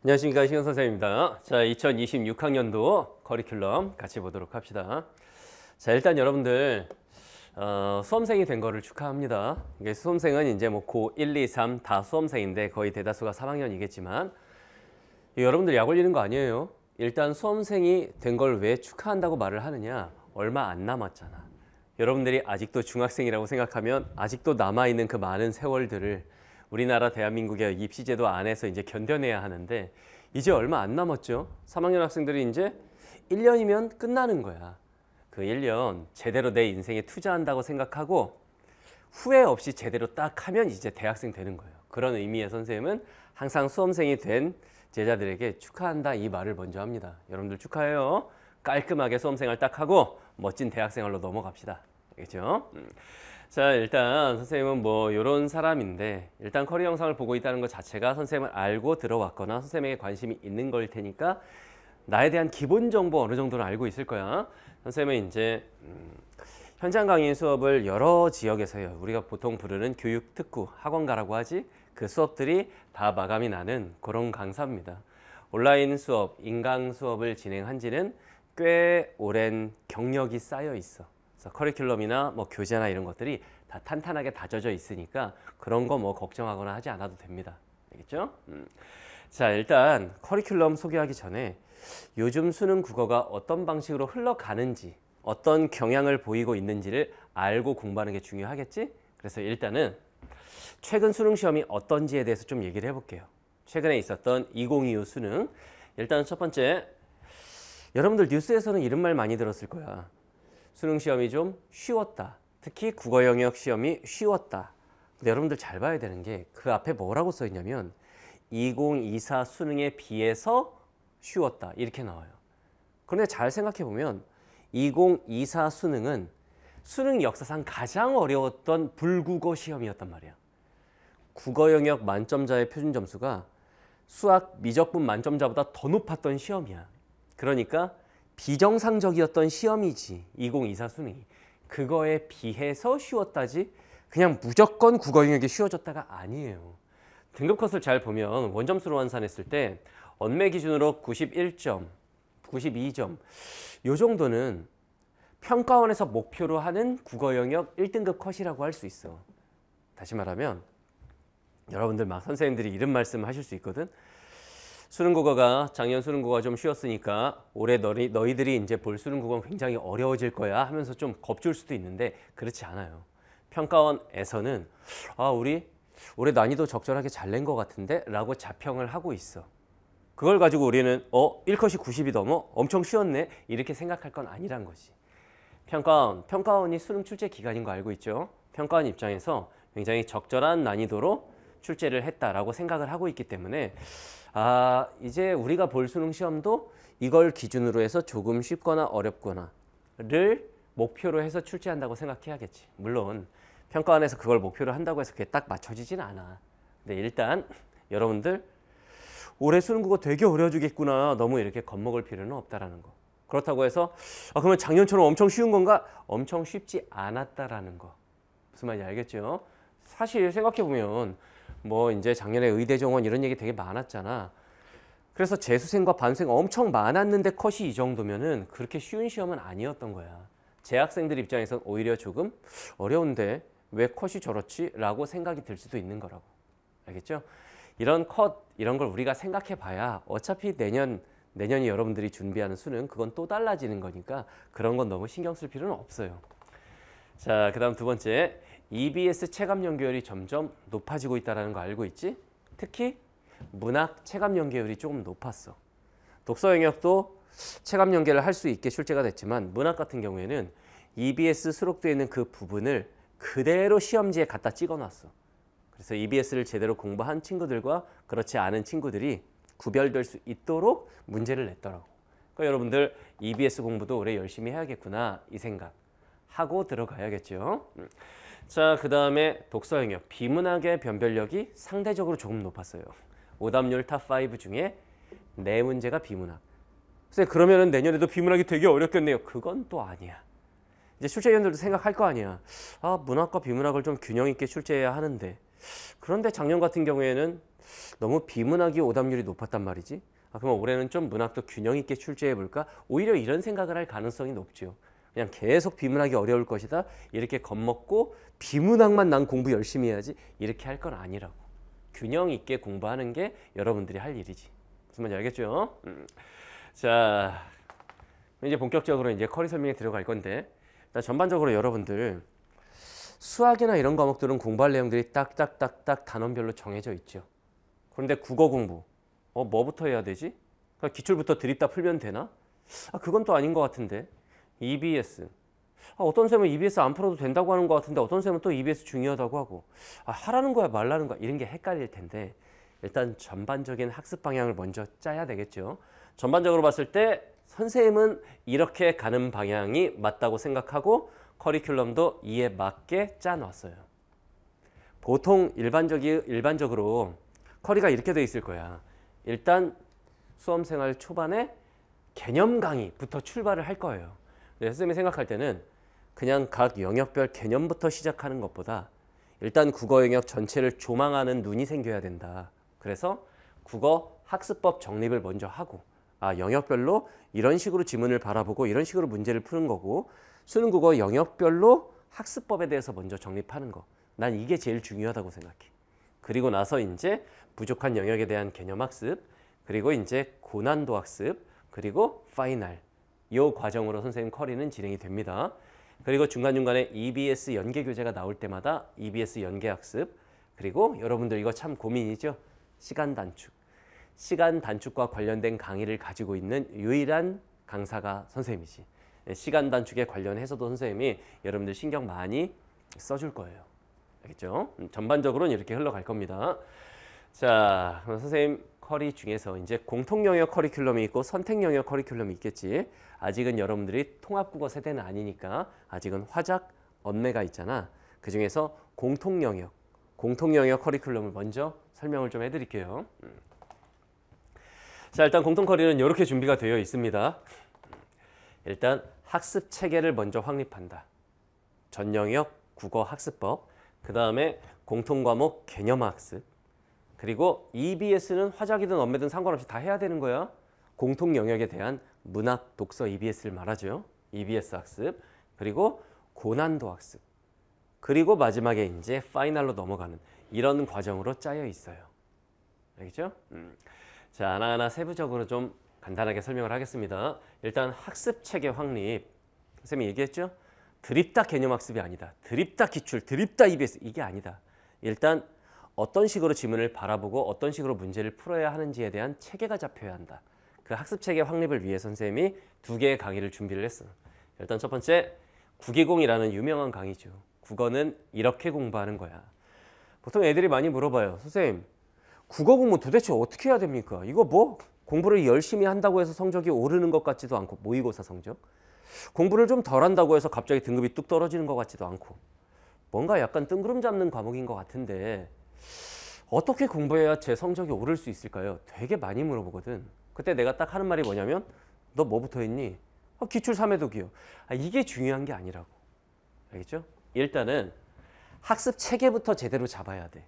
안녕하십니까, 시경 선생님입니다. 자, 2026학년도 커리큘럼 같이 보도록 합시다. 자, 일단 여러분들 수험생이 된 거를 축하합니다. 이게 수험생은 이제 뭐 고 1, 2, 3 다 수험생인데 거의 대다수가 3학년이겠지만 여러분들 약 올리는 거 아니에요. 일단 수험생이 된 걸 왜 축하한다고 말을 하느냐? 얼마 안 남았잖아. 여러분들이 아직도 중학생이라고 생각하면 아직도 남아있는 그 많은 세월들을 우리나라 대한민국의 입시제도 안에서 이제 견뎌내야 하는데 이제 얼마 안 남았죠. 3학년 학생들이 이제 1년이면 끝나는 거야. 그 1년 제대로 내 인생에 투자한다고 생각하고 후회 없이 제대로 딱 하면 이제 대학생 되는 거예요. 그런 의미의 선생님은 항상 수험생이 된 제자들에게 축하한다 이 말을 먼저 합니다. 여러분들 축하해요. 깔끔하게 수험생활 딱 하고 멋진 대학생활로 넘어갑시다. 알겠죠? 자, 일단 선생님은 뭐 이런 사람인데 일단 커리 영상을 보고 있다는 것 자체가 선생님을 알고 들어왔거나 선생님에게 관심이 있는 걸 테니까 나에 대한 기본 정보 어느 정도는 알고 있을 거야. 선생님은 이제 현장 강의 수업을 여러 지역에서 해요. 우리가 보통 부르는 교육특구 학원가라고 하지. 그 수업들이 다 마감이 나는 그런 강사입니다. 온라인 수업, 인강 수업을 진행한 지는 꽤 오랜 경력이 쌓여 있어. 그래서 커리큘럼이나 뭐 교재나 이런 것들이 다 탄탄하게 다져져 있으니까 그런 거 뭐 걱정하거나 하지 않아도 됩니다. 알겠죠? 자, 일단 커리큘럼 소개하기 전에 요즘 수능 국어가 어떤 방식으로 흘러가는지 어떤 경향을 보이고 있는지를 알고 공부하는 게 중요하겠지? 그래서 일단은 최근 수능 시험이 어떤지에 대해서 좀 얘기를 해볼게요. 최근에 있었던 2025 수능. 일단 첫 번째, 여러분들 뉴스에서는 이런 말 많이 들었을 거야. 수능 시험이 좀 쉬웠다. 특히 국어 영역 시험이 쉬웠다. 근데 여러분들 잘 봐야 되는 게 그 앞에 뭐라고 써 있냐면 2024 수능에 비해서 쉬웠다. 이렇게 나와요. 그런데 잘 생각해 보면 2024 수능은 수능 역사상 가장 어려웠던 불국어 시험이었단 말이야. 국어 영역 만점자의 표준 점수가 수학 미적분 만점자보다 더 높았던 시험이야. 그러니까 비정상적이었던 시험이지 2024 수능이. 그거에 비해서 쉬웠다지 그냥 무조건 국어 영역이 쉬워졌다가 아니에요. 등급 컷을 잘 보면 원점수로 환산했을 때 언매 기준으로 91점, 92점 요 정도는 평가원에서 목표로 하는 국어 영역 1등급 컷이라고 할 수 있어. 다시 말하면 여러분들 막 선생님들이 이런 말씀 하실 수 있거든. 수능국어가 작년 수능국어가 좀 쉬웠으니까 올해 너희들이 이제 볼 수능국어는 굉장히 어려워질 거야 하면서 좀 겁줄 수도 있는데 그렇지 않아요. 평가원에서는 우리 올해 난이도 적절하게 잘 낸 것 같은데 라고 자평을 하고 있어. 그걸 가지고 우리는 1컷이 90이 넘어? 엄청 쉬웠네? 이렇게 생각할 건 아니란 거지. 평가원이 수능 출제 기간인 거 알고 있죠? 평가원 입장에서 굉장히 적절한 난이도로 출제를 했다라고 생각을 하고 있기 때문에 이제 우리가 볼 수능 시험도 이걸 기준으로 해서 조금 쉽거나 어렵거나를 목표로 해서 출제한다고 생각해야겠지. 물론 평가원에서 그걸 목표로 한다고 해서 그게 딱 맞춰지진 않아. 근데 일단 여러분들 올해 수능 국어 되게 어려워지겠구나. 너무 이렇게 겁먹을 필요는 없다라는 거. 그렇다고 해서 그러면 작년처럼 엄청 쉬운 건가? 엄청 쉽지 않았다라는 거. 무슨 말인지 알겠죠? 사실 생각해보면 뭐 이제 작년에 의대 정원 이런 얘기 되게 많았잖아. 그래서 재수생과 반수생 엄청 많았는데 컷이 이 정도면은 그렇게 쉬운 시험은 아니었던 거야. 재학생들 입장에선 오히려 조금 어려운데 왜 컷이 저렇지? 라고 생각이 들 수도 있는 거라고. 알겠죠? 이런 컷, 이런 걸 우리가 생각해 봐야 어차피 내년이 여러분들이 준비하는 수능 그건 또 달라지는 거니까 그런 건 너무 신경 쓸 필요는 없어요. 자, 그 다음 두 번째. EBS 체감 연계율이 점점 높아지고 있다는 거 알고 있지? 특히 문학 체감 연계율이 조금 높았어. 독서 영역도 체감 연계를 할 수 있게 출제가 됐지만 문학 같은 경우에는 EBS 수록되어 있는 그 부분을 그대로 시험지에 갖다 찍어놨어. 그래서 EBS를 제대로 공부한 친구들과 그렇지 않은 친구들이 구별될 수 있도록 문제를 냈더라고. 그러니까 여러분들 EBS 공부도 올해 열심히 해야겠구나 이 생각 하고 들어가야겠죠. 자, 그 다음에 독서 영역, 비문학의 변별력이 상대적으로 조금 높았어요. 오답률 탑5 중에 4문제가 비문학. 그래서 그러면은 내년에도 비문학이 되게 어렵겠네요. 그건 또 아니야. 이제 출제위원들도 생각할 거 아니야. 문학과 비문학을 좀 균형 있게 출제해야 하는데 그런데 작년 같은 경우에는 너무 비문학이 오답률이 높았단 말이지. 그러면 올해는 좀 문학도 균형 있게 출제해 볼까? 오히려 이런 생각을 할 가능성이 높죠. 그냥 계속 비문학이 어려울 것이다. 이렇게 겁먹고 비문학만 난 공부 열심히 해야지. 이렇게 할 건 아니라고. 균형 있게 공부하는 게 여러분들이 할 일이지. 무슨 말인지 알겠죠? 자, 이제 본격적으로 이제 커리 설명에 들어갈 건데, 일단 전반적으로 여러분들 수학이나 이런 과목들은 공부할 내용들이 딱딱딱딱 단원별로 정해져 있죠. 그런데 국어 공부, 뭐부터 해야 되지? 기출부터 드립다 풀면 되나? 그건 또 아닌 것 같은데. EBS. 어떤 쌤은 EBS 안 풀어도 된다고 하는 것 같은데 어떤 쌤은 또 EBS 중요하다고 하고 하라는 거야 말라는 거야 이런 게 헷갈릴 텐데 일단 전반적인 학습 방향을 먼저 짜야 되겠죠. 전반적으로 봤을 때 선생님은 이렇게 가는 방향이 맞다고 생각하고 커리큘럼도 이에 맞게 짜놨어요. 보통 일반적으로 커리가 이렇게 돼 있을 거야. 일단 수험생활 초반에 개념 강의부터 출발을 할 거예요. 선생님이 생각할 때는 그냥 각 영역별 개념부터 시작하는 것보다 일단 국어 영역 전체를 조망하는 눈이 생겨야 된다. 그래서 국어 학습법 정립을 먼저 하고 영역별로 이런 식으로 지문을 바라보고 이런 식으로 문제를 푸는 거고 수능 국어 영역별로 학습법에 대해서 먼저 정립하는 거. 난 이게 제일 중요하다고 생각해. 그리고 나서 이제 부족한 영역에 대한 개념 학습, 그리고 이제 고난도 학습, 그리고 파이널. 이 과정으로 선생님 커리는 진행이 됩니다. 그리고 중간중간에 EBS 연계 교재가 나올 때마다 EBS 연계 학습, 그리고 여러분들 이거 참 고민이죠. 시간 단축. 시간 단축과 관련된 강의를 가지고 있는 유일한 강사가 선생님이지. 시간 단축에 관련해서도 선생님이 여러분들 신경 많이 써줄 거예요. 알겠죠? 전반적으로는 이렇게 흘러갈 겁니다. 자, 그럼 선생님 커리 중에서 이제 공통 영역 커리큘럼이 있고 선택 영역 커리큘럼이 있겠지. 아직은 여러분들이 통합국어 세대는 아니니까 아직은 화작, 언매가 있잖아. 그 중에서 공통 영역 커리큘럼을 먼저 설명을 좀 해드릴게요. 자, 일단 공통 커리는 이렇게 준비가 되어 있습니다. 일단 학습 체계를 먼저 확립한다. 전 영역 국어 학습법, 그 다음에 공통 과목 개념 학습, 그리고 EBS는 화작이든 언매든 상관없이 다 해야 되는 거야. 공통 영역에 대한 문학, 독서 EBS를 말하죠. EBS 학습, 그리고 고난도 학습, 그리고 마지막에 이제 파이널로 넘어가는 이런 과정으로 짜여 있어요. 알겠죠? 자, 하나하나 세부적으로 좀 간단하게 설명을 하겠습니다. 일단 학습 체계 확립. 선생님이 얘기했죠? 드립다 개념 학습이 아니다. 드립다 기출, 드립다 EBS 이게 아니다. 일단 어떤 식으로 지문을 바라보고 어떤 식으로 문제를 풀어야 하는지에 대한 체계가 잡혀야 한다. 그 학습 체계 확립을 위해 선생님이 2개의 강의를 준비를 했어. 일단 첫 번째, 국기공이라는 유명한 강의죠. 국어는 이렇게 공부하는 거야. 보통 애들이 많이 물어봐요. 선생님, 국어 공부 도대체 어떻게 해야 됩니까? 이거 뭐 공부를 열심히 한다고 해서 성적이 오르는 것 같지도 않고, 모의고사 성적. 공부를 좀 덜 한다고 해서 갑자기 등급이 뚝 떨어지는 것 같지도 않고, 뭔가 약간 뜬구름 잡는 과목인 것 같은데 어떻게 공부해야 제 성적이 오를 수 있을까요? 되게 많이 물어보거든. 그때 내가 딱 하는 말이 뭐냐면 너 뭐부터 했니? 기출 3회독이요. 이게 중요한 게 아니라고. 알겠죠? 일단은 학습 체계부터 제대로 잡아야 돼.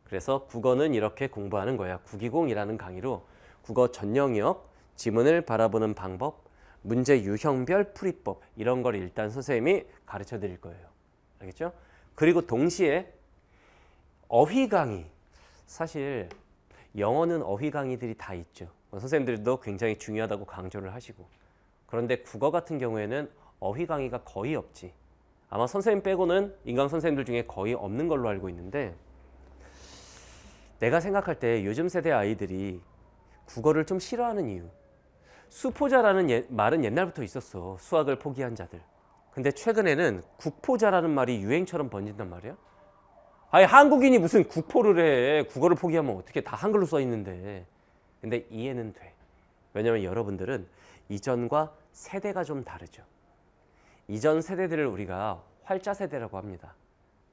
그래서 국어는 이렇게 공부하는 거야. 국기공이라는 강의로 국어 전 영역, 지문을 바라보는 방법, 문제 유형별 풀이법 이런 걸 일단 선생님이 가르쳐 드릴 거예요. 알겠죠? 그리고 동시에 어휘 강의. 사실 영어는 어휘 강의들이 다 있죠. 선생님들도 굉장히 중요하다고 강조를 하시고. 그런데 국어 같은 경우에는 어휘 강의가 거의 없지. 아마 선생님 빼고는 인강 선생님들 중에 거의 없는 걸로 알고 있는데 내가 생각할 때 요즘 세대 아이들이 국어를 좀 싫어하는 이유. 수포자라는 말은 옛날부터 있었어. 수학을 포기한 자들. 근데 최근에는 국포자라는 말이 유행처럼 번진단 말이야. 아니 한국인이 무슨 국포를 해. 국어를 포기하면 어떻게 다 한글로 써 있는데. 근데 이해는 돼. 왜냐면 여러분들은 이전과 세대가 좀 다르죠. 이전 세대들을 우리가 활자 세대라고 합니다.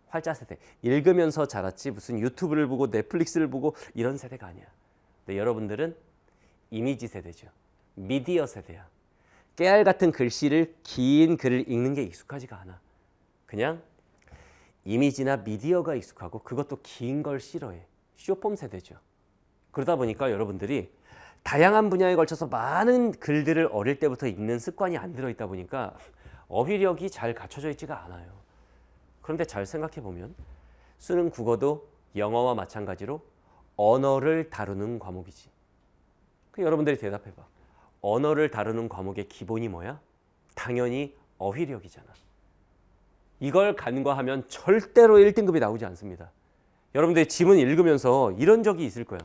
활자 세대. 읽으면서 자랐지 무슨 유튜브를 보고 넷플릭스를 보고 이런 세대가 아니야. 근데 여러분들은 이미지 세대죠. 미디어 세대야. 깨알 같은 글씨를 긴 글을 읽는 게 익숙하지가 않아. 그냥 이미지나 미디어가 익숙하고 그것도 긴 걸 싫어해. 쇼폼 세대죠. 그러다 보니까 여러분들이 다양한 분야에 걸쳐서 많은 글들을 어릴 때부터 읽는 습관이 안 들어있다 보니까 어휘력이 잘 갖춰져 있지가 않아요. 그런데 잘 생각해 보면 수능 국어도 영어와 마찬가지로 언어를 다루는 과목이지. 여러분들이 대답해 봐. 언어를 다루는 과목의 기본이 뭐야? 당연히 어휘력이잖아. 이걸 간과하면 절대로 1등급이 나오지 않습니다. 여러분들이 지문 읽으면서 이런 적이 있을 거야.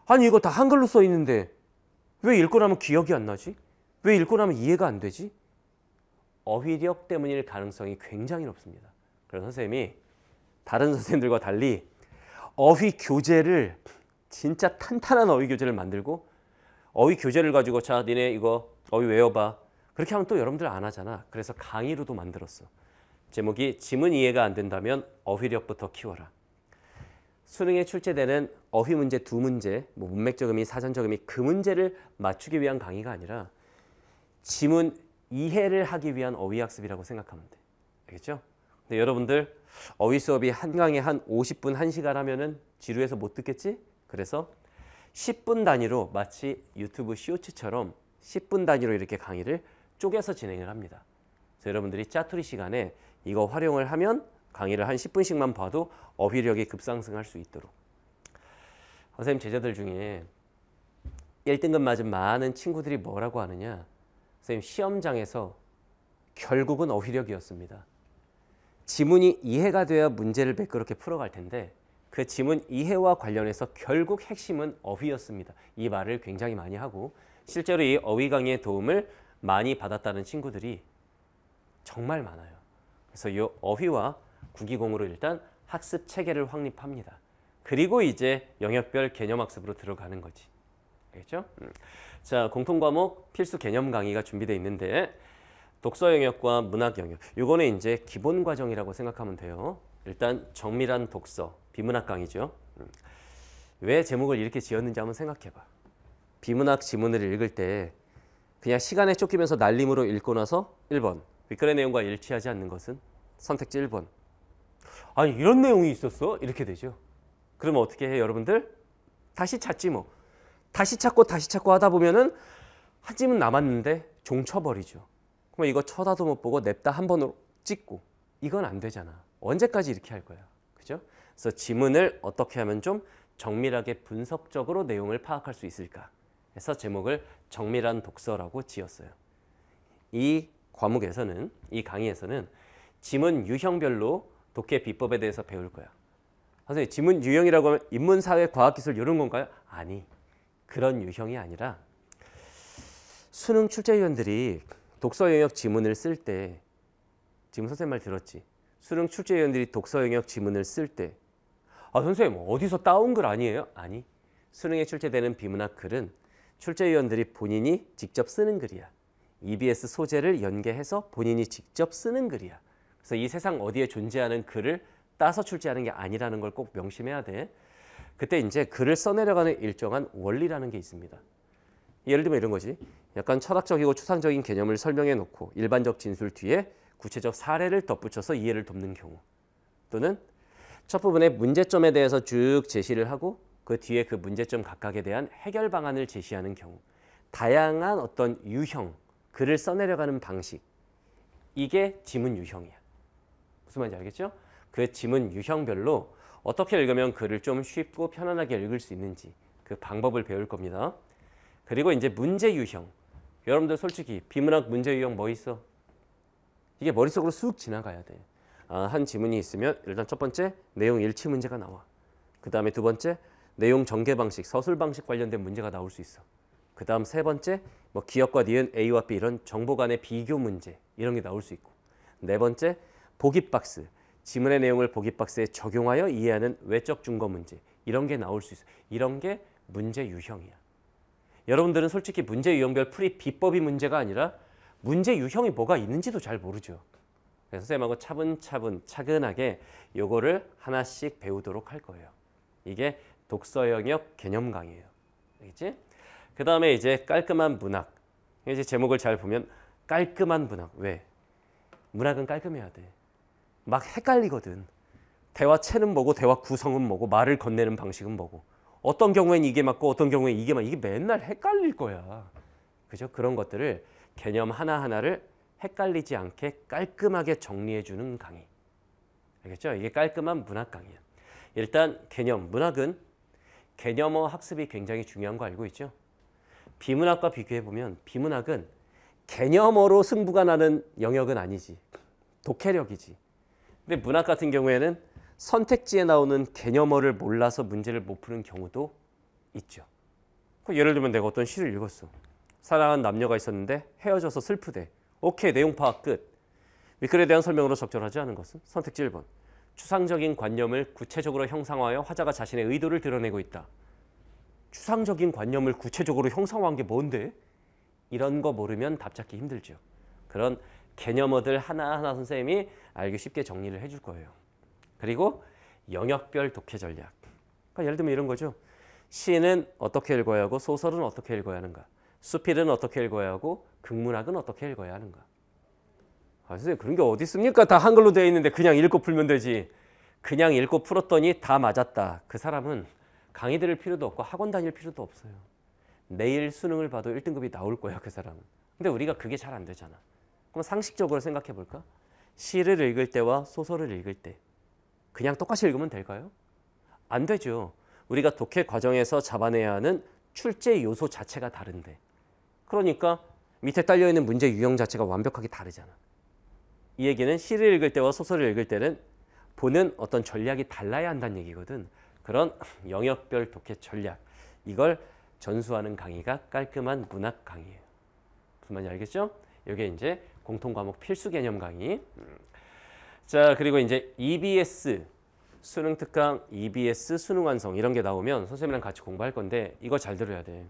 아니 이거 다 한글로 써 있는데 왜 읽고 나면 기억이 안 나지? 왜 읽고 나면 이해가 안 되지? 어휘력 때문일 가능성이 굉장히 높습니다. 그래서 선생님이 다른 선생님들과 달리 어휘 교재를 진짜 탄탄한 어휘 교재를 만들고 어휘 교재를 가지고 자 니네 이거 어휘 외워봐. 그렇게 하면 또 여러분들 안 하잖아. 그래서 강의로도 만들었어. 제목이 지문 이해가 안 된다면 어휘력부터 키워라. 수능에 출제되는 어휘 문제 2문제, 뭐 문맥적 의미, 사전적 의미 그 문제를 맞추기 위한 강의가 아니라 지문 이해를 하기 위한 어휘학습이라고 생각하면 돼. 알겠죠? 근데 여러분들 어휘 수업이 한 강에 한 50분, 1시간 하면은 지루해서 못 듣겠지? 그래서 10분 단위로 마치 유튜브 쇼츠처럼 10분 단위로 이렇게 강의를 쪼개서 진행을 합니다. 그래서 여러분들이 짜투리 시간에 이거 활용을 하면 강의를 한 10분씩만 봐도 어휘력이 급상승할 수 있도록. 선생님 제자들 중에 1등급 맞은 많은 친구들이 뭐라고 하느냐. 선생님 시험장에서 결국은 어휘력이었습니다. 지문이 이해가 돼야 문제를 매끄럽게 풀어갈 텐데 그 지문 이해와 관련해서 결국 핵심은 어휘였습니다. 이 말을 굉장히 많이 하고 실제로 이 어휘 강의의 도움을 많이 받았다는 친구들이 정말 많아요. 그래서 이 어휘와 국기공으로 일단 학습 체계를 확립합니다. 그리고 이제 영역별 개념학습으로 들어가는 거지. 알겠죠? 자, 공통과목 필수 개념 강의가 준비되어 있는데 독서 영역과 문학 영역. 이거는 이제 기본 과정이라고 생각하면 돼요. 일단 정밀한 독서, 비문학 강의죠. 왜 제목을 이렇게 지었는지 한번 생각해봐. 비문학 지문을 읽을 때 그냥 시간에 쫓기면서 날림으로 읽고 나서 1번. 윗글의 내용과 일치하지 않는 것은 선택지 1번. 아니 이런 내용이 있었어? 이렇게 되죠. 그러면 어떻게 해 여러분들? 다시 찾지 뭐. 다시 찾고 하다 보면은 한 지문 남았는데 종 쳐버리죠. 그럼 이거 쳐다도 못 보고 냅다 한 번으로 찍고. 이건 안 되잖아. 언제까지 이렇게 할 거야. 그죠? 그래서 지문을 어떻게 하면 좀 정밀하게 분석적으로 내용을 파악할 수 있을까. 해서 제목을 정밀한 독서라고 지었어요. 이 과목에서는, 이 강의에서는 지문 유형별로 독해 비법에 대해서 배울 거야. 선생님, 지문 유형이라고 하면 인문, 사회, 과학, 기술 이런 건가요? 아니, 그런 유형이 아니라 수능 출제위원들이 독서 영역 지문을 쓸 때, 지금 선생님 말 들었지? 수능 출제위원들이 독서 영역 지문을 쓸 때 선생님 어디서 따온 글 아니에요? 아니, 수능에 출제되는 비문학 글은 출제위원들이 본인이 직접 쓰는 글이야. EBS 소재를 연계해서 본인이 직접 쓰는 글이야. 그래서 이 세상 어디에 존재하는 글을 따서 출제하는 게 아니라는 걸 꼭 명심해야 돼. 그때 이제 글을 써내려가는 일정한 원리라는 게 있습니다. 예를 들면 이런 거지. 약간 철학적이고 추상적인 개념을 설명해 놓고 일반적 진술 뒤에 구체적 사례를 덧붙여서 이해를 돕는 경우, 또는 첫 부분에 문제점에 대해서 쭉 제시를 하고 그 뒤에 그 문제점 각각에 대한 해결 방안을 제시하는 경우, 다양한 어떤 유형, 글을 써내려가는 방식, 이게 지문 유형이야. 무슨 말인지 알겠죠? 그 지문 유형별로 어떻게 읽으면 글을 좀 쉽고 편안하게 읽을 수 있는지 그 방법을 배울 겁니다. 그리고 이제 문제 유형. 여러분들 솔직히 비문학 문제 유형 뭐 있어? 이게 머릿속으로 쑥 지나가야 돼. 한 지문이 있으면 일단 첫 번째 내용 일치 문제가 나와. 그 다음에 두 번째 내용 전개 방식, 서술 방식 관련된 문제가 나올 수 있어. 그 다음 세 번째 뭐 기역과 니은, A와 B 이런 정보 간의 비교 문제 이런 게 나올 수 있고, 네 번째 보기 박스, 지문의 내용을 보기 박스에 적용하여 이해하는 외적 증거 문제 이런 게 나올 수 있어. 이런 게 문제 유형이야. 여러분들은 솔직히 문제 유형별 풀이 비법이 문제가 아니라 문제 유형이 뭐가 있는지도 잘 모르죠. 그래서 선생님하고 차분차분 차근하게 요거를 하나씩 배우도록 할 거예요. 이게 독서 영역 개념 강의예요. 알겠지? 그 다음에 이제 깔끔한 문학. 이제 제목을 잘 보면 깔끔한 문학. 왜? 문학은 깔끔해야 돼. 막 헷갈리거든. 대화체는 뭐고 대화 구성은 뭐고 말을 건네는 방식은 뭐고 어떤 경우엔 이게 맞고 어떤 경우엔 이게 이게 맨날 헷갈릴 거야. 그죠? 그런 것들을 개념 하나하나를 헷갈리지 않게 깔끔하게 정리해주는 강의. 알겠죠? 이게 깔끔한 문학 강의야. 일단 개념, 문학은 개념어 학습이 굉장히 중요한 거 알고 있죠? 비문학과 비교해보면 비문학은 개념어로 승부가 나는 영역은 아니지. 독해력이지. 근데 문학 같은 경우에는 선택지에 나오는 개념어를 몰라서 문제를 못 푸는 경우도 있죠. 예를 들면 내가 어떤 시를 읽었어. 사랑하는 남녀가 있었는데 헤어져서 슬프대. 오케이, 내용 파악 끝. 미클에 대한 설명으로 적절하지 않은 것은 선택지 1번. 추상적인 관념을 구체적으로 형상화하여 화자가 자신의 의도를 드러내고 있다. 추상적인 관념을 구체적으로 형상화한 게 뭔데? 이런 거 모르면 답 찾기 힘들죠. 그런 개념어들 하나하나 선생님이 알기 쉽게 정리를 해줄 거예요. 그리고 영역별 독해 전략. 그러니까 예를 들면 이런 거죠. 시는 어떻게 읽어야 하고 소설은 어떻게 읽어야 하는가. 수필은 어떻게 읽어야 하고 극문학은 어떻게 읽어야 하는가. 선생님 그런 게 어디 있습니까? 다 한글로 되어 있는데 그냥 읽고 풀면 되지. 그냥 읽고 풀었더니 다 맞았다. 그 사람은 강의 들을 필요도 없고 학원 다닐 필요도 없어요. 내일 수능을 봐도 1등급이 나올 거야, 그 사람은. 근데 우리가 그게 잘 안 되잖아. 그럼 상식적으로 생각해 볼까? 시를 읽을 때와 소설을 읽을 때 그냥 똑같이 읽으면 될까요? 안 되죠. 우리가 독해 과정에서 잡아내야 하는 출제 요소 자체가 다른데. 그러니까 밑에 딸려있는 문제 유형 자체가 완벽하게 다르잖아. 이 얘기는 시를 읽을 때와 소설을 읽을 때는 보는 어떤 전략이 달라야 한다는 얘기거든. 그런 영역별 독해 전략. 이걸 전수하는 강의가 깔끔한 문학 강의예요. 무슨 말인지 알겠죠? 이게 이제 공통과목 필수 개념 강의. 자, 그리고 이제 EBS 수능 특강, EBS 수능 완성 이런 게 나오면 선생님이랑 같이 공부할 건데 이거 잘 들어야 돼.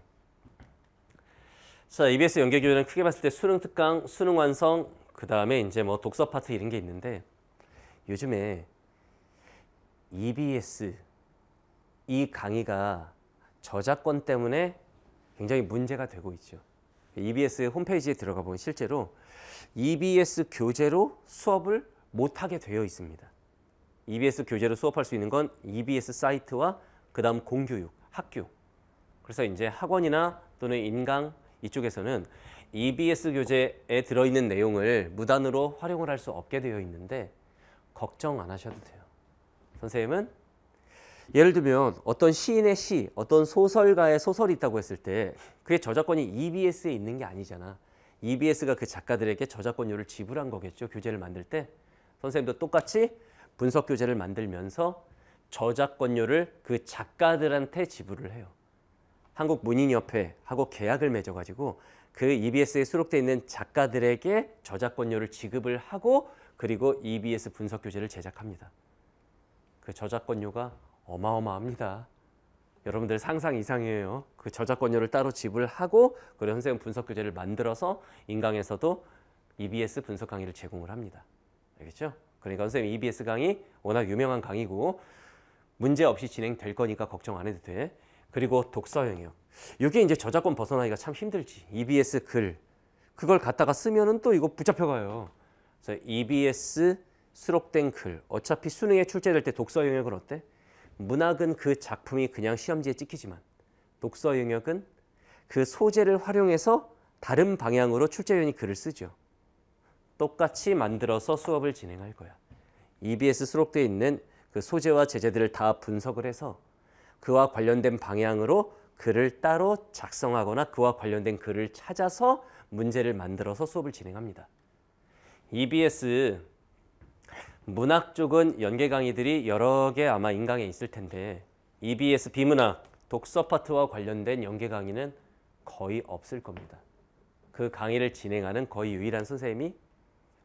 자, EBS 연계교재는 크게 봤을 때 수능 특강, 수능 완성, 그 다음에 이제 뭐 독서 파트 이런 게 있는데 요즘에 EBS 이 강의가 저작권 때문에 굉장히 문제가 되고 있죠. EBS 홈페이지에 들어가 보면 실제로 EBS 교재로 수업을 못하게 되어 있습니다. EBS 교재로 수업할 수 있는 건 EBS 사이트와 그 다음 공교육, 학교. 그래서 이제 학원이나 또는 인강 이쪽에서는 EBS 교재에 들어있는 내용을 무단으로 활용을 할 수 없게 되어 있는데 걱정 안 하셔도 돼요. 선생님은 예를 들면 어떤 시인의 시, 어떤 소설가의 소설이 있다고 했을 때 그게 저작권이 EBS에 있는 게 아니잖아. EBS가 그 작가들에게 저작권료를 지불한 거겠죠. 교재를 만들 때. 선생님도 똑같이 분석 교재를 만들면서 저작권료를 그 작가들한테 지불을 해요. 한국문인협회하고 계약을 맺어가지고 그 EBS에 수록되어 있는 작가들에게 저작권료를 지급을 하고 그리고 EBS 분석 교재를 제작합니다. 그 저작권료가 어마어마합니다. 여러분들 상상 이상이에요. 그 저작권료를 따로 지불하고 그리고 선생님 분석 교재를 만들어서 인강에서도 EBS 분석 강의를 제공을 합니다. 알겠죠? 그러니까 선생님 EBS 강의 워낙 유명한 강의고 문제 없이 진행될 거니까 걱정 안 해도 돼. 그리고 독서 영역. 이게 이제 저작권 벗어나기가 참 힘들지. EBS 글. 그걸 갖다가 쓰면은 또 이거 붙잡혀가요. 그래서 EBS 수록된 글. 어차피 수능에 출제될 때 독서 영역을 어때? 문학은 그 작품이 그냥 시험지에 찍히지만 독서 영역은 그 소재를 활용해서 다른 방향으로 출제위원이 글을 쓰죠. 똑같이 만들어서 수업을 진행할 거야. EBS 수록되어 있는 그 소재와 제재들을 다 분석을 해서 그와 관련된 방향으로 글을 따로 작성하거나 그와 관련된 글을 찾아서 문제를 만들어서 수업을 진행합니다. EBS 문학 쪽은 연계 강의들이 여러 개 아마 인강에 있을 텐데 EBS 비문학 독서 파트와 관련된 연계 강의는 거의 없을 겁니다. 그 강의를 진행하는 거의 유일한 선생님이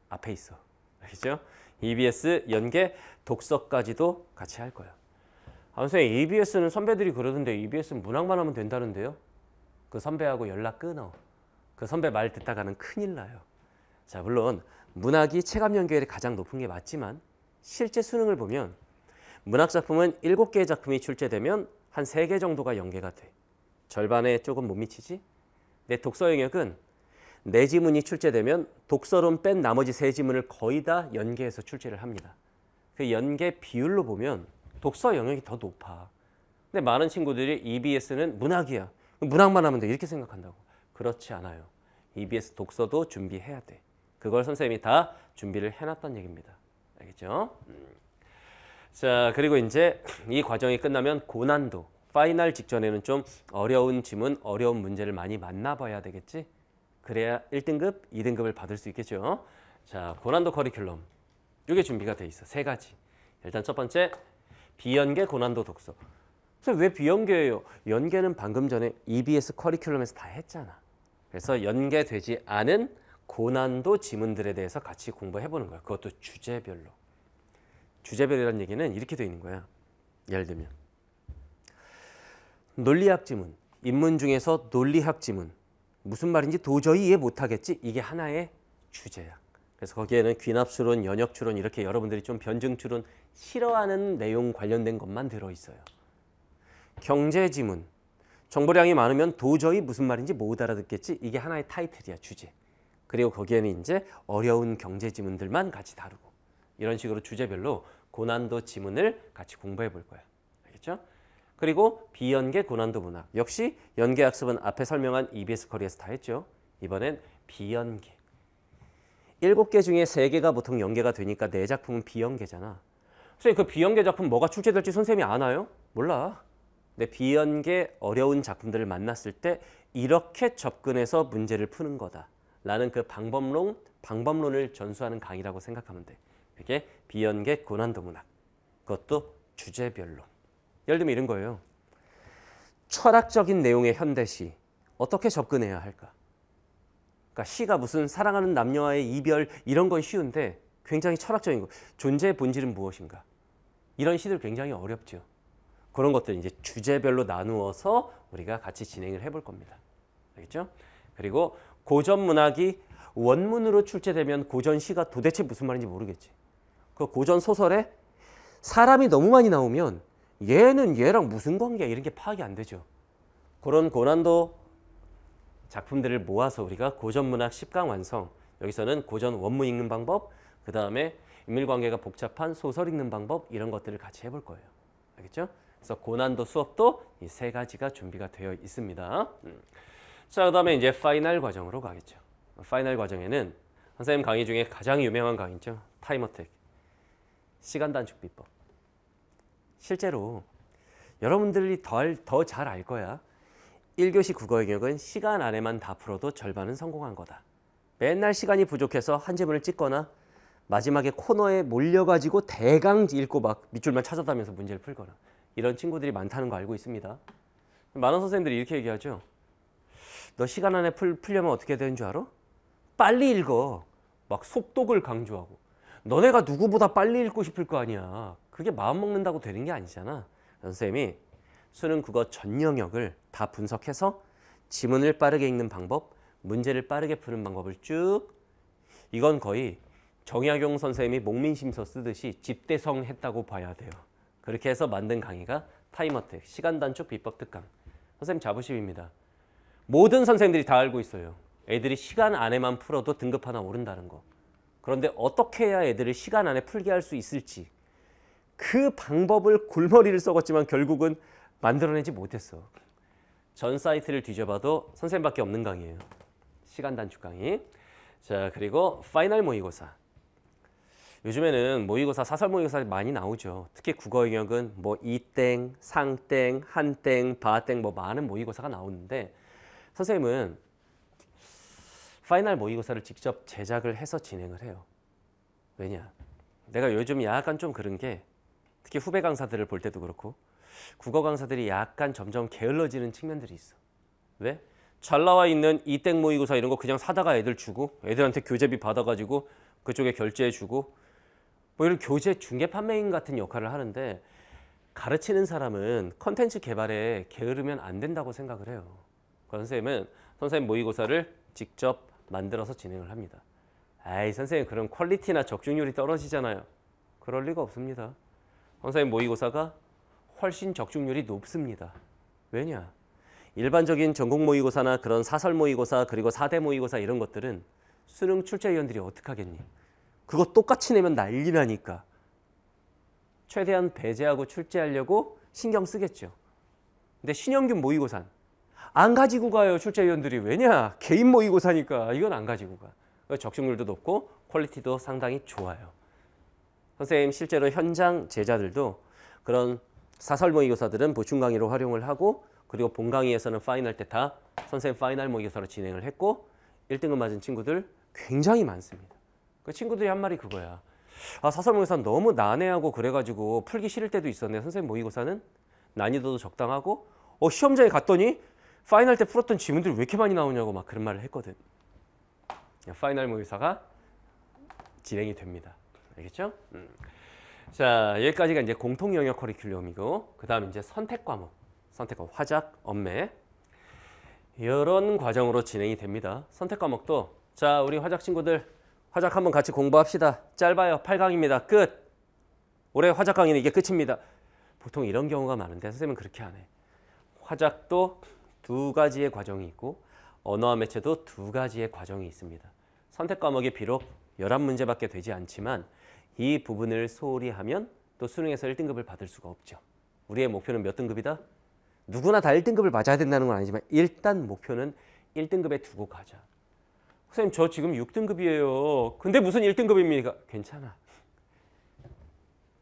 앞에 있어. 알겠죠? EBS 연계 독서까지도 같이 할 거야. 아, 선생님 EBS는 선배들이 그러던데 EBS는 문학만 하면 된다는데요? 그 선배하고 연락 끊어. 그 선배 말 듣다가는 큰일 나요. 자, 물론 문학이 체감 연계율이 가장 높은 게 맞지만 실제 수능을 보면 문학 작품은 7개의 작품이 출제되면 한 3개 정도가 연계가 돼. 절반에 조금 못 미치지? 내 독서 영역은 4지문이 출제되면 독서론 뺀 나머지 3지문을 거의 다 연계해서 출제를 합니다. 그 연계 비율로 보면 독서 영역이 더 높아. 근데 많은 친구들이 EBS는 문학이야. 문학만 하면 돼. 이렇게 생각한다고. 그렇지 않아요. EBS 독서도 준비해야 돼. 그걸 선생님이 다 준비를 해놨던 얘기입니다. 알겠죠? 자, 그리고 이제 이 과정이 끝나면 고난도, 파이널 직전에는 좀 어려운 지문, 어려운 문제를 많이 만나봐야 되겠지? 그래야 1등급, 2등급을 받을 수 있겠죠? 자, 고난도 커리큘럼. 이게 준비가 돼 있어. 3가지. 일단 첫 번째, 비연계 고난도 독서. 그래서 왜 비연계예요? 연계는 방금 전에 EBS 커리큘럼에서 다 했잖아. 그래서 연계되지 않은 고난도 지문들에 대해서 같이 공부해보는 거야. 그것도 주제별로. 주제별이라는 얘기는 이렇게 돼 있는 거야. 예를 들면 논리학 지문, 인문 중에서 논리학 지문. 무슨 말인지 도저히 이해 못하겠지? 이게 하나의 주제야. 그래서 거기에는 귀납추론, 연역추론 이렇게 여러분들이 좀 변증추론 싫어하는 내용 관련된 것만 들어있어요. 경제지문, 정보량이 많으면 도저히 무슨 말인지 못 알아듣겠지? 이게 하나의 타이틀이야, 주제. 그리고 거기에는 이제 어려운 경제지문들만 같이 다루고 이런 식으로 주제별로 고난도 지문을 같이 공부해 볼 거야. 알겠죠? 그리고 비연계 고난도 문학. 역시 연계학습은 앞에 설명한 EBS 커리에서 다 했죠. 이번엔 비연계. 7개 중에 3개가 보통 연계가 되니까 내 작품은 비연계잖아. 선생님 그 비연계 작품 뭐가 출제될지 선생님이 아나요? 몰라. 근데 비연계 어려운 작품들을 만났을 때 이렇게 접근해서 문제를 푸는 거다. 라는 그 방법론을 전수하는 강의라고 생각하면 돼. 이게 비연계 고난도 문학. 그것도 주제별로. 예를 들면 이런 거예요. 철학적인 내용의 현대시. 어떻게 접근해야 할까? 그러니까 시가 무슨 사랑하는 남녀와의 이별 이런 건 쉬운데 굉장히 철학적인 거. 존재의 본질은 무엇인가? 이런 시들 굉장히 어렵죠. 그런 것들 이제 주제별로 나누어서 우리가 같이 진행을 해볼 겁니다. 알겠죠? 그리고 고전 문학이 원문으로 출제되면 고전 시가 도대체 무슨 말인지 모르겠지. 그 고전 소설에 사람이 너무 많이 나오면 얘는 얘랑 무슨 관계야 이런 게 파악이 안 되죠. 그런 고난도 작품들을 모아서 우리가 고전 문학 10강 완성. 여기서는 고전 원문 읽는 방법, 그 다음에 인물관계가 복잡한 소설 읽는 방법 이런 것들을 같이 해볼 거예요. 알겠죠? 그래서 고난도 수업도 이 3가지가 준비가 되어 있습니다. 자, 그 다음에 이제 파이널 과정으로 가겠죠. 파이널 과정에는 선생님 강의 중에 가장 유명한 강의죠. 타임어택. 시간 단축 비법. 실제로 여러분들이 더 잘 알 거야. 1교시 국어 영역은 시간 안에만 다 풀어도 절반은 성공한 거다. 맨날 시간이 부족해서 한 지문을 찍거나 마지막에 코너에 몰려가지고 대강 읽고 막 밑줄만 찾아다면서 문제를 풀거나 이런 친구들이 많다는 거 알고 있습니다. 많은 선생님들이 이렇게 얘기하죠. 너 시간 안에 풀려면 어떻게 되는 줄 알아? 빨리 읽어. 막 속독을 강조하고. 너네가 누구보다 빨리 읽고 싶을 거 아니야. 그게 마음 먹는다고 되는 게 아니잖아. 선생님이 수능 국어 전 영역을 다 분석해서 지문을 빠르게 읽는 방법, 문제를 빠르게 푸는 방법을 쭉 이건 거의 정약용 선생님이 목민심서 쓰듯이 집대성 했다고 봐야 돼요. 그렇게 해서 만든 강의가 타임어택, 시간 단축 비법 특강. 선생님 자부심입니다. 모든 선생님들이 다 알고 있어요. 애들이 시간 안에만 풀어도 등급 하나 오른다는 거. 그런데 어떻게 해야 애들을 시간 안에 풀게 할 수 있을지 그 방법을 골머리를 썩었지만 결국은 만들어내지 못했어. 전 사이트를 뒤져봐도 선생님밖에 없는 강의예요. 시간 단축 강의. 자, 그리고 파이널 모의고사. 요즘에는 모의고사, 사설 모의고사 많이 나오죠. 특히 국어 영역은 뭐 이땡, 상땡, 한땡, 바땡 뭐 많은 모의고사가 나오는데 선생님은 파이널 모의고사를 직접 제작을 해서 진행을 해요. 왜냐? 내가 요즘 약간 좀 그런 게 특히 후배 강사들을 볼 때도 그렇고 국어 강사들이 약간 점점 게을러지는 측면들이 있어. 왜? 잘 나와 있는 이땡 모의고사 이런 거 그냥 사다가 애들 주고 애들한테 교재비 받아가지고 그쪽에 결제해주고 뭐 이런 교재 중개 판매인 같은 역할을 하는데 가르치는 사람은 컨텐츠 개발에 게으르면 안 된다고 생각을 해요. 선생님은 선생님 모의고사를 직접 만들어서 진행을 합니다. 아이 선생님 그럼 퀄리티나 적중률이 떨어지잖아요. 그럴 리가 없습니다. 선생님 모의고사가 훨씬 적중률이 높습니다. 왜냐? 일반적인 전공 모의고사나 그런 사설 모의고사 그리고 4대 모의고사 이런 것들은 수능 출제위원들이 어떡하겠니? 그거 똑같이 내면 난리 나니까. 최대한 배제하고 출제하려고 신경 쓰겠죠. 근데 신영균 모의고사 안 가지고 가요, 출제위원들이. 왜냐? 개인 모의고사니까 이건 안 가지고 가. 적중률도 높고 퀄리티도 상당히 좋아요. 선생님 실제로 현장 제자들도 그런 사설 모의고사들은 보충 강의로 활용을 하고, 그리고 본 강의에서는 파이널 때 다 선생님 파이널 모의고사로 진행을 했고 1등급 맞은 친구들 굉장히 많습니다. 그 친구들이 한 말이 그거야. 아, 사설 모의고사 너무 난해하고 그래가지고 풀기 싫을 때도 있었는데 선생님 모의고사는 난이도도 적당하고 시험장에 갔더니 파이널 때 풀었던 지문들이 왜 이렇게 많이 나오냐고 막 그런 말을 했거든. 파이널 모의고사가 진행이 됩니다. 알겠죠? 자, 여기까지가 이제 공통 영역 커리큘럼이고, 그 다음 이제 선택 과목, 화작, 엄매 이런 과정으로 진행이 됩니다. 선택 과목도 자, 우리 화작 친구들 화작 한번 같이 공부합시다. 짧아요. 8강입니다. 끝. 올해 화작 강의는 이게 끝입니다. 보통 이런 경우가 많은데 선생님은 그렇게 안 해. 화작도 두 가지의 과정이 있고 언어와 매체도 두 가지의 과정이 있습니다. 선택 과목이 비록 11문제밖에 되지 않지만 이 부분을 소홀히 하면 또 수능에서 1등급을 받을 수가 없죠. 우리의 목표는 몇 등급이다? 누구나 다 1등급을 맞아야 된다는 건 아니지만 일단 목표는 1등급에 두고 가자. 선생님 저 지금 6등급이에요. 근데 무슨 1등급입니까? 괜찮아.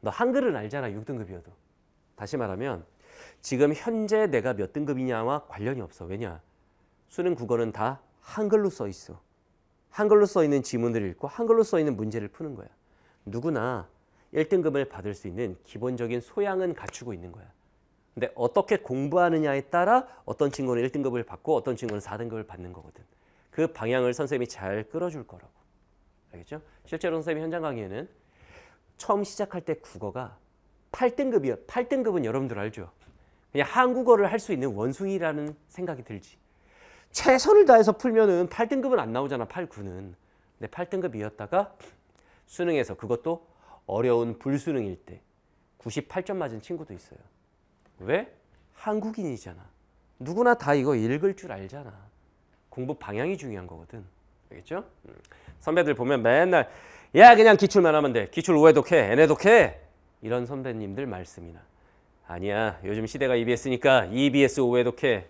너 한글은 알잖아, 6등급이어도. 다시 말하면 지금 현재 내가 몇 등급이냐와 관련이 없어. 왜냐? 수능 국어는 다 한글로 써 있어. 한글로 써 있는 지문들을 읽고 한글로 써 있는 문제를 푸는 거야. 누구나 1등급을 받을 수 있는 기본적인 소양은 갖추고 있는 거야. 근데 어떻게 공부하느냐에 따라 어떤 친구는 1등급을 받고 어떤 친구는 4등급을 받는 거거든. 그 방향을 선생님이 잘 끌어줄 거라고. 알겠죠? 실제로 선생님이 현장 강의에는 처음 시작할 때 국어가 8등급이야. 8등급은 여러분들 알죠? 그냥 한국어를 할 수 있는 원숭이라는 생각이 들지. 최선을 다해서 풀면은 8등급은 안 나오잖아, 8, 9는. 근데 8등급이었다가 수능에서 그것도 어려운 불수능일 때 98점 맞은 친구도 있어요. 왜? 한국인이잖아. 누구나 다 이거 읽을 줄 알잖아. 공부 방향이 중요한 거거든. 알겠죠? 선배들 보면 맨날 야 그냥 기출만 하면 돼. 기출 5회 독해, N회 독해. 이런 선배님들 말씀이나. 아니야. 요즘 시대가 EBS니까 EBS 5회 독해.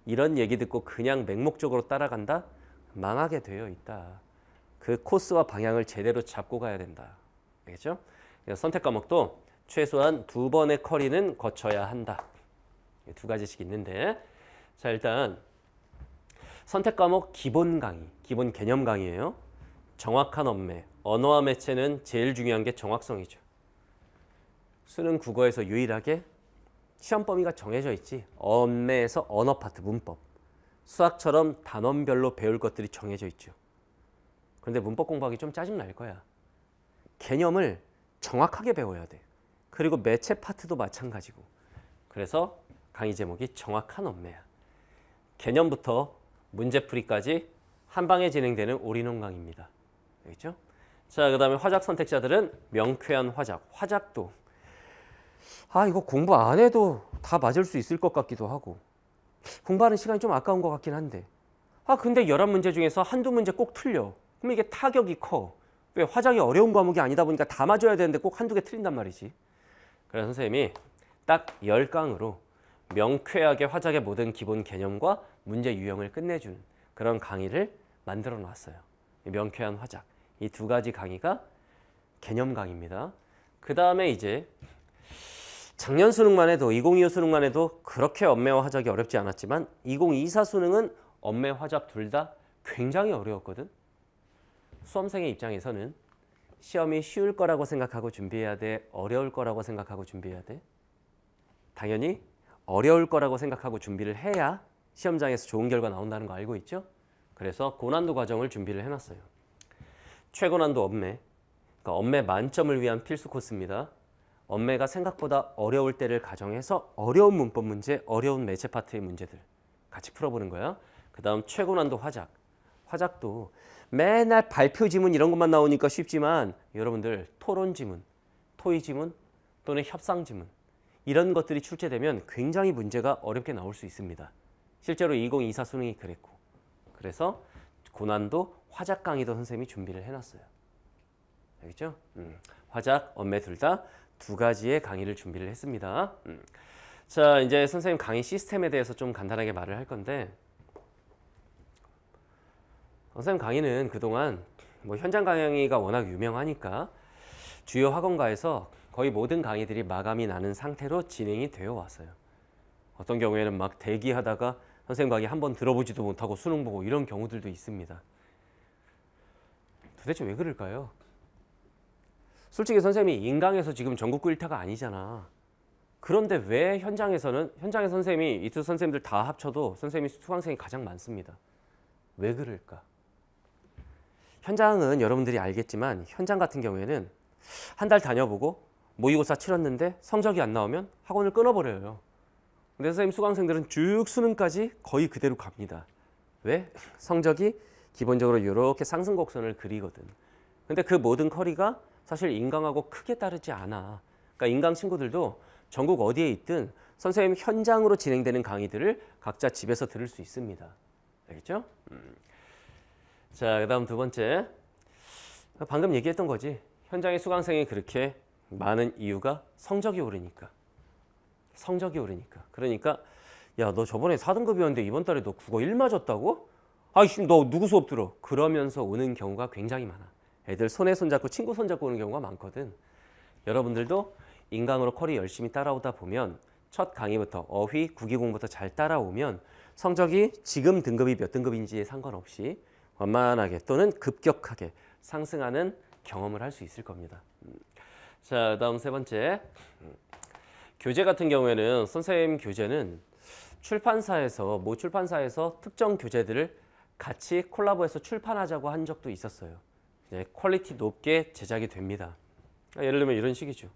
이런 얘기 듣고 그냥 맹목적으로 따라간다? 망하게 되어 있다. 그 코스와 방향을 제대로 잡고 가야 된다. 알겠죠? 선택 과목도 최소한 2번의 커리는 거쳐야 한다. 두 가지씩 있는데, 자 일단 선택 과목 기본 강의, 기본 개념 강의예요. 정확한 언매, 언어와 매체는 제일 중요한 게 정확성이죠. 수능 국어에서 유일하게 시험 범위가 정해져 있지. 언매에서 언어 파트, 문법. 수학처럼 단원별로 배울 것들이 정해져 있죠. 그런데 문법 공부하기 좀 짜증날 거야. 개념을 정확하게 배워야 돼. 그리고 매체 파트도 마찬가지고. 그래서 강의 제목이 정확한 언매야. 개념부터 문제풀이까지 한 방에 진행되는 올인원 강의입니다. 알겠죠? 자, 그 다음에 화작 선택자들은 명쾌한 화작. 화작도 이거 공부 안 해도 다 맞을 수 있을 것 같기도 하고 공부하는 시간이 좀 아까운 것 같긴 한데 근데 11문제 중에서 한두 문제 꼭 틀려. 그럼 이게 타격이 커. 왜? 화작이 어려운 과목이 아니다 보니까 다 맞아야 되는데 꼭 한두 개 틀린단 말이지. 그래서 선생님이 딱 10강으로 명쾌하게 화작의 모든 기본 개념과 문제 유형을 끝내주는 그런 강의를 만들어 놨어요. 명쾌한 화작. 이 두 가지 강의가 개념 강의입니다. 그 다음에 이제 작년 수능만 해도 2025 수능만 해도 그렇게 언매와 화작이 어렵지 않았지만 2024 수능은 언매, 화작 둘 다 굉장히 어려웠거든. 수험생의 입장에서는 시험이 쉬울 거라고 생각하고 준비해야 돼? 어려울 거라고 생각하고 준비해야 돼? 당연히 어려울 거라고 생각하고 준비를 해야 시험장에서 좋은 결과 나온다는 거 알고 있죠? 그래서 고난도 과정을 준비를 해놨어요. 최고난도 언매, 그러니까 언매 만점을 위한 필수 코스입니다. 언매가 생각보다 어려울 때를 가정해서 어려운 문법 문제, 어려운 매체 파트의 문제들 같이 풀어보는 거야. 그 다음 최고난도 화작. 화작도 맨날 발표 지문 이런 것만 나오니까 쉽지만 여러분들 토론 지문, 토의 지문 또는 협상 지문 이런 것들이 출제되면 굉장히 문제가 어렵게 나올 수 있습니다. 실제로 2024 수능이 그랬고. 그래서 고난도 화작 강의도 선생님이 준비를 해놨어요. 알겠죠? 화작, 언매 둘 다 두 가지의 강의를 준비를 했습니다. 자, 이제 선생님 강의 시스템에 대해서 좀 간단하게 말을 할 건데, 선생님 강의는 그동안 뭐 현장 강의가 워낙 유명하니까 주요 학원가에서 거의 모든 강의들이 마감이 나는 상태로 진행이 되어 왔어요. 어떤 경우에는 막 대기하다가 선생님 강의 한번 들어보지도 못하고 수능 보고 이런 경우들도 있습니다. 도대체 왜 그럴까요? 솔직히 선생님이 인강에서 지금 전국구 1타가 아니잖아. 그런데 왜 현장에서는 현장에 선생님이 이투 선생님들 다 합쳐도 선생님이 수강생이 가장 많습니다. 왜 그럴까? 현장은 여러분들이 알겠지만 현장 같은 경우에는 한 달 다녀보고 모의고사 치렀는데 성적이 안 나오면 학원을 끊어버려요. 근데 선생님 수강생들은 쭉 수능까지 거의 그대로 갑니다. 왜? 성적이 기본적으로 이렇게 상승 곡선을 그리거든. 근데 그 모든 커리가 사실 인강하고 크게 다르지 않아. 그러니까 인강 친구들도 전국 어디에 있든 선생님 현장으로 진행되는 강의들을 각자 집에서 들을 수 있습니다. 알겠죠? 자, 그 다음 두 번째. 방금 얘기했던 거지. 현장의 수강생이 그렇게 많은 이유가 성적이 오르니까. 성적이 오르니까. 그러니까 야, 너 저번에 4등급이었는데 이번 달에 너 국어 1 맞았다고? 아이씨, 너 누구 수업 들어? 그러면서 오는 경우가 굉장히 많아. 애들 손에 손잡고 친구 손잡고 오는 경우가 많거든. 여러분들도 인강으로 커리 열심히 따라오다 보면 첫 강의부터 어휘, 국어공부부터 잘 따라오면 성적이 지금 등급이 몇 등급인지에 상관없이 완만하게 또는 급격하게 상승하는 경험을 할 수 있을 겁니다. 자, 다음 세 번째. 교재 같은 경우에는 선생님 교재는 출판사에서 모 출판사에서 특정 교재들을 같이 콜라보해서 출판하자고 한 적도 있었어요. 네, 퀄리티 높게 제작이 됩니다. 예를 들면 이런 식이죠.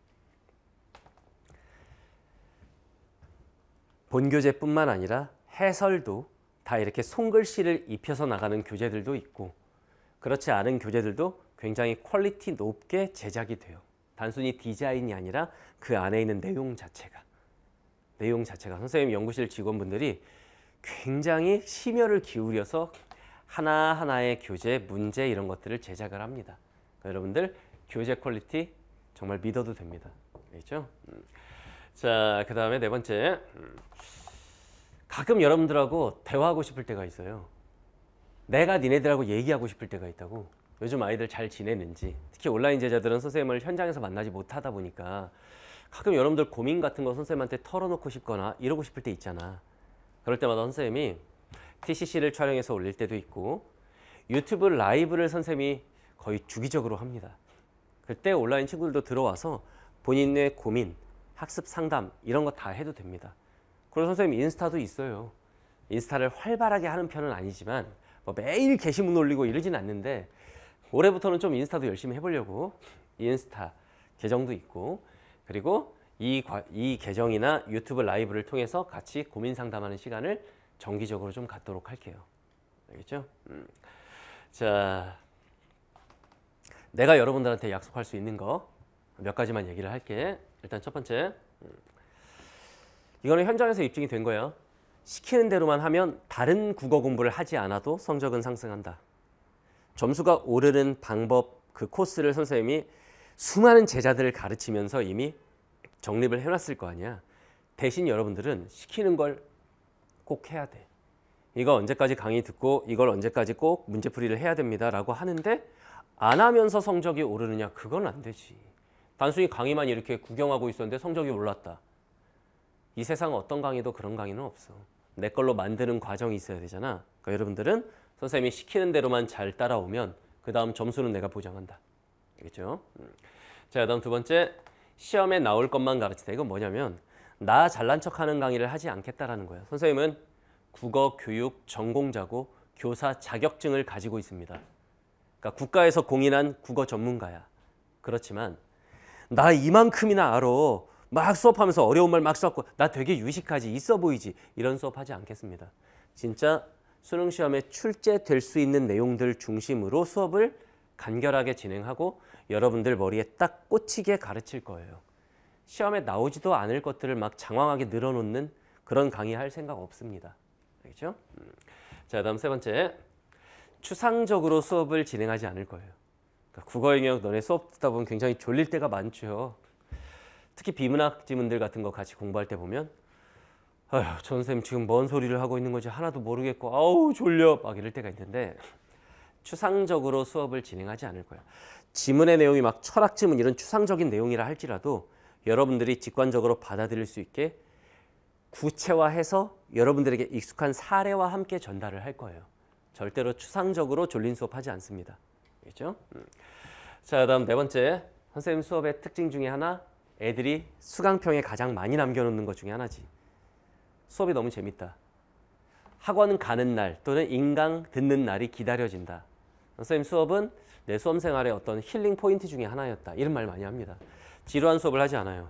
본교재뿐만 아니라 해설도 다 이렇게 손글씨를 입혀서 나가는 교재들도 있고 그렇지 않은 교재들도 굉장히 퀄리티 높게 제작이 돼요. 단순히 디자인이 아니라 그 안에 있는 내용 자체가 선생님 연구실 직원분들이 굉장히 심혈을 기울여서 하나하나의 교재, 문제 이런 것들을 제작을 합니다. 그러니까 여러분들 교재 퀄리티 정말 믿어도 됩니다. 알겠죠? 자, 그 다음에 네 번째. 가끔 여러분들하고 대화하고 싶을 때가 있어요. 내가 니네들하고 얘기하고 싶을 때가 있다고. 요즘 아이들 잘 지내는지. 특히 온라인 제자들은 선생님을 현장에서 만나지 못하다 보니까 가끔 여러분들 고민 같은 거 선생님한테 털어놓고 싶거나 이러고 싶을 때 있잖아. 그럴 때마다 선생님이 TCC를 촬영해서 올릴 때도 있고 유튜브 라이브를 선생님이 거의 주기적으로 합니다. 그때 온라인 친구들도 들어와서 본인의 고민, 학습 상담 이런 거 다 해도 됩니다. 그리고 선생님 인스타도 있어요. 인스타를 활발하게 하는 편은 아니지만 뭐 매일 게시문 올리고 이러진 않는데 올해부터는 좀 인스타도 열심히 해보려고 인스타 계정도 있고 그리고 이 계정이나 유튜브 라이브를 통해서 같이 고민 상담하는 시간을 정기적으로 좀 갖도록 할게요. 알겠죠? 자, 내가 여러분들한테 약속할 수 있는 거 몇 가지만 얘기를 할게. 일단 첫 번째, 이거는 현장에서 입증이 된 거예요. 시키는 대로만 하면 다른 국어 공부를 하지 않아도 성적은 상승한다. 점수가 오르는 방법, 그 코스를 선생님이 수많은 제자들을 가르치면서 이미 정립을 해놨을 거 아니야. 대신 여러분들은 시키는 걸 꼭 해야 돼. 이거 언제까지 강의 듣고 이걸 언제까지 꼭 문제풀이를 해야 됩니다 라고 하는데 안 하면서 성적이 오르느냐? 그건 안 되지. 단순히 강의만 이렇게 구경하고 있었는데 성적이 올랐다. 이 세상 어떤 강의도 그런 강의는 없어. 내 걸로 만드는 과정이 있어야 되잖아. 그러니까 여러분들은 선생님이 시키는 대로만 잘 따라오면 그 다음 점수는 내가 보장한다. 알겠죠? 자, 다음 두 번째, 시험에 나올 것만 가르치다. 이건 뭐냐면 나 잘난 척하는 강의를 하지 않겠다라는 거예요. 선생님은 국어 교육 전공자고 교사 자격증을 가지고 있습니다. 그러니까 국가에서 공인한 국어 전문가야. 그렇지만 나 이만큼이나 알아. 막 수업하면서 어려운 말 막 써갖고 나 되게 유식하지, 있어 보이지. 이런 수업하지 않겠습니다. 진짜 수능 시험에 출제될 수 있는 내용들 중심으로 수업을 간결하게 진행하고 여러분들 머리에 딱 꽂히게 가르칠 거예요. 시험에 나오지도 않을 것들을 막 장황하게 늘어놓는 그런 강의할 생각 없습니다. 알겠죠? 자, 다음 세 번째. 추상적으로 수업을 진행하지 않을 거예요. 그러니까 국어 영역 너네 수업 듣다 보면 굉장히 졸릴 때가 많죠. 특히 비문학 지문들 같은 거 같이 공부할 때 보면 아휴, 전 선생님 지금 뭔 소리를 하고 있는 건지 하나도 모르겠고 아우 졸려 막 이럴 때가 있는데 추상적으로 수업을 진행하지 않을 거예요. 지문의 내용이 막 철학 지문 이런 추상적인 내용이라 할지라도 여러분들이 직관적으로 받아들일 수 있게 구체화해서 여러분들에게 익숙한 사례와 함께 전달을 할 거예요. 절대로 추상적으로 졸린 수업하지 않습니다. 알겠죠? 자, 다음 네 번째. 선생님 수업의 특징 중에 하나, 애들이 수강평에 가장 많이 남겨놓는 것 중에 하나지. 수업이 너무 재밌다. 학원 가는 날 또는 인강 듣는 날이 기다려진다. 선생님 수업은 내 수험 생활의 어떤 힐링 포인트 중에 하나였다. 이런 말 많이 합니다. 지루한 수업을 하지 않아요.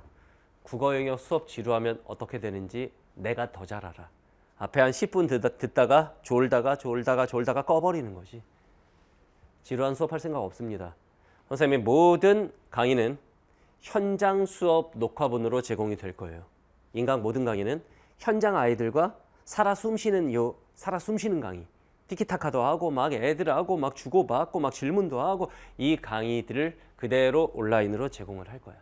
국어 영역 수업 지루하면 어떻게 되는지 내가 더 잘 알아. 앞에 한 10분 듣다가 졸다가 꺼버리는 거지. 지루한 수업할 생각 없습니다. 선생님의 모든 강의는 현장 수업 녹화본으로 제공이 될 거예요. 인강 모든 강의는 현장 아이들과 살아 숨쉬는 강의. 티키타카도 하고 막 애들하고 막 주고받고 막 질문도 하고 이 강의들을 그대로 온라인으로 제공을 할 거야.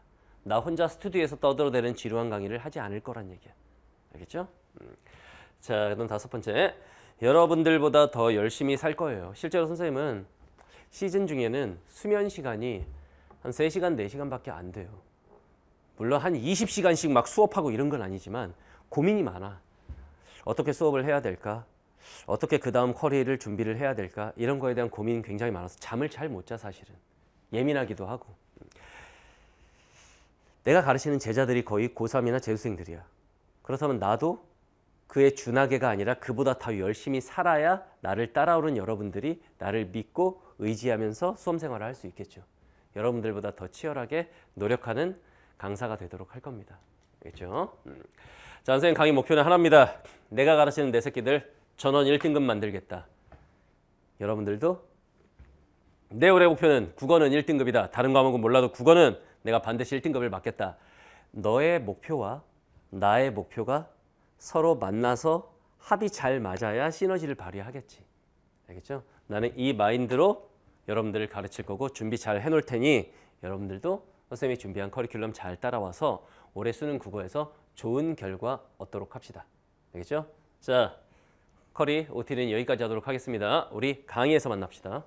나 혼자 스튜디오에서 떠들어대는 지루한 강의를 하지 않을 거란 얘기야. 알겠죠? 자, 그럼 다섯 번째. 여러분들보다 더 열심히 살 거예요. 실제로 선생님은 시즌 중에는 수면 시간이 한 3시간, 4시간밖에 안 돼요. 물론 한 20시간씩 막 수업하고 이런 건 아니지만 고민이 많아. 어떻게 수업을 해야 될까? 어떻게 그 다음 커리어를 준비를 해야 될까? 이런 거에 대한 고민이 굉장히 많아서 잠을 잘 못 자, 사실은. 예민하기도 하고. 내가 가르치는 제자들이 거의 고3이나 재수생들이야. 그렇다면 나도 그의 준하계가 아니라 그보다 더 열심히 살아야 나를 따라오는 여러분들이 나를 믿고 의지하면서 수험 생활을 할 수 있겠죠. 여러분들보다 더 치열하게 노력하는 강사가 되도록 할 겁니다. 알겠죠? 자, 선생님 강의 목표는 하나입니다. 내가 가르치는 내 새끼들 전원 1등급 만들겠다. 여러분들도 내 올해 목표는 국어는 1등급이다. 다른 과목은 몰라도 국어는 내가 반드시 1등급을 맞겠다. 너의 목표와 나의 목표가 서로 만나서 합이 잘 맞아야 시너지를 발휘하겠지. 알겠죠? 나는 이 마인드로 여러분들을 가르칠 거고 준비 잘 해놓을 테니 여러분들도 선생님이 준비한 커리큘럼 잘 따라와서 올해 수능 국어에서 좋은 결과 얻도록 합시다. 알겠죠? 자, 커리 OT는 여기까지 하도록 하겠습니다. 우리 강의에서 만납시다.